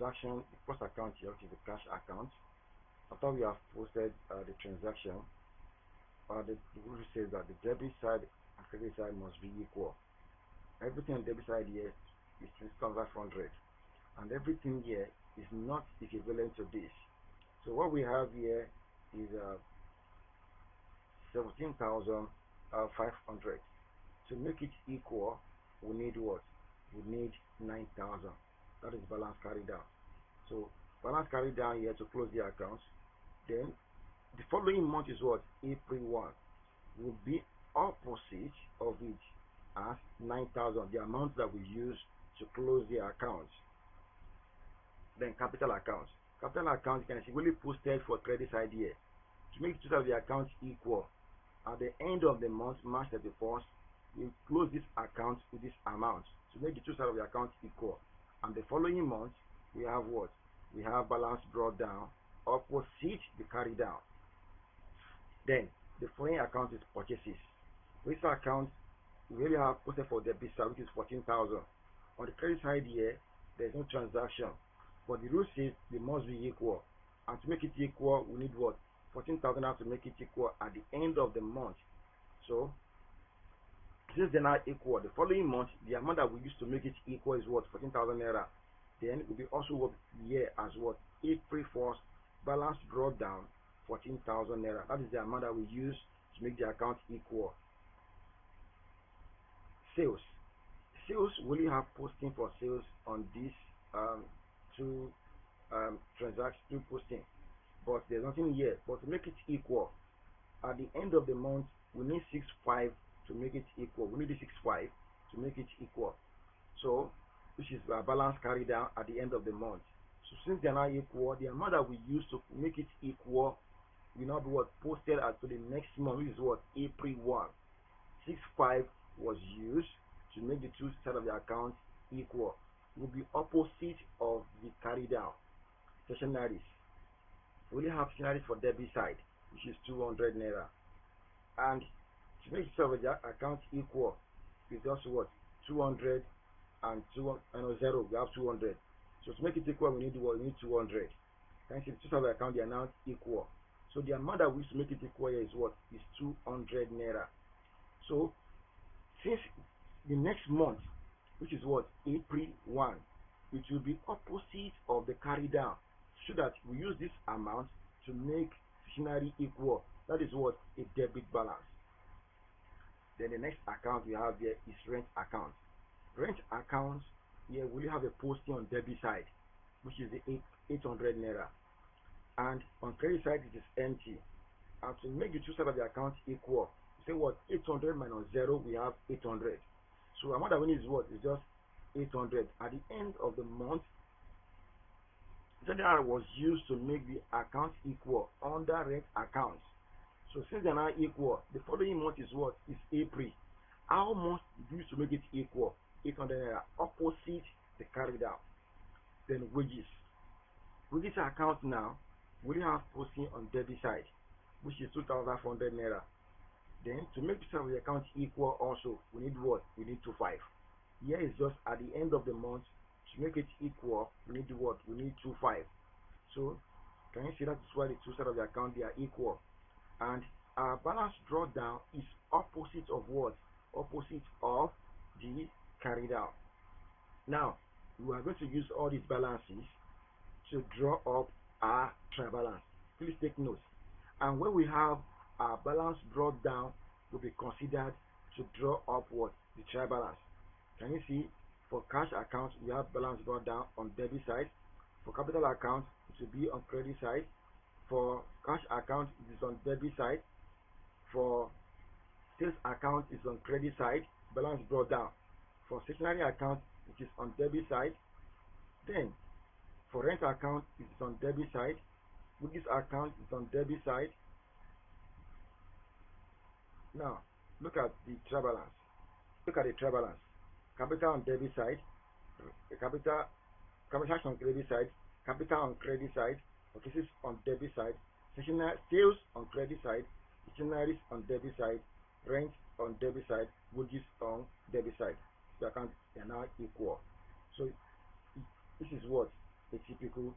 transaction, the first account here, which is the cash account. After we have posted the transaction, the rule says that the debit side and credit side must be equal. Everything on the debit side here is 6,500, and everything here is not equivalent to this. So what we have here is 17,500. To make it equal, we need what? We need 9,000. That is balance carried down. So balance carried down here to close the accounts. Then the following month is what? April 1 will be opposite of it as 9,000, the amount that we use to close the accounts. Then capital accounts. Capital accounts, you can see really posted for credit side here. To make the total of the accounts equal, at the end of the month, March 31st, we close this account with this amount to make the two sides of the account equal. And the following month, we have what? We have balance brought down opposite the carry down. Then the following account is purchases. This account we really have posted for debit side, which is 14,000. On the credit side here, there is no transaction, but the rule says they must be equal. And to make it equal, we need what? 14,000 have to make it equal at the end of the month. So since they're not equal, the following month, the amount that we used to make it equal is what? 14,000 naira. Then it will be also what year as what? April 1st, balance brought down 14,000 naira. That is the amount that we use to make the account equal. Sales. Sales will have posting for sales on this two posting, but there's nothing here. But to make it equal, at the end of the month, we need 6,500 to make it equal. We need the 6,500 to make it equal. So which is balance carried down at the end of the month. So since they are not equal, the amount that we use to make it equal will not be what posted as to the next month, which is what? April 1. 6,500 was used to make the two sides of the account equal. It will be opposite of the carry down. Stationaries. We only have stationaries for debit side, which is 200 naira. And to make the side of the account equal, it's also what? 200 and 0, we have 200. So to make it equal, we need what? We need 200. Can you see the two sides of the account, they are now equal. So the amount that we use to make it equal here is what? Is 200 naira. So since the next month, which is what? April 1, it will be opposite of the carry down, so that we use this amount to make stationery equal. That is what? A debit balance. Then the next account we have here is rent account. Rent accounts here will have a posting on debit side, which is the 800 naira, and on credit side it is empty. And to make the two sides of the account equal, we say what? 800 minus 0, we have 800. So the amount that we need is what? Is just 800. At the end of the month, that was used to make the account equal under rent accounts. So since they are not equal, the following month is what? Is April. How much do you use to make it equal? 800 naira, opposite the carry down. Then wages. Wages account now we have posting on debit side, which is 2,400 naira. Then to make the side of the account equal also, we need what? We need 2,500. Here is just at the end of the month. To make it equal, we need what? We need 2,500. So can you see that is why the two sides of the account, they are equal? And our balance drawdown is opposite of what? Opposite of the carried out. Now we are going to use all these balances to draw up our trial balance. Please take notes. And when we have our balance brought down, will be considered to draw up what? The trial balance. Can you see? For cash account, we have balance brought down on debit side. For capital account, it will be on credit side. For cash account, it is on debit side. For sales account, it is on credit side, balance brought down. For stationery account, it is on debit side. Then for rent account, it is on debit side. Wages account is on debit side. Now look at the trial balance. Look at the trial balance. Capital on debit side, capital on credit side, capital on credit side, purchases on debit side, sales on credit side, stationaries on debit side, rent on debit side, wages on debit side. The accounts are now equal. So this is what? a typical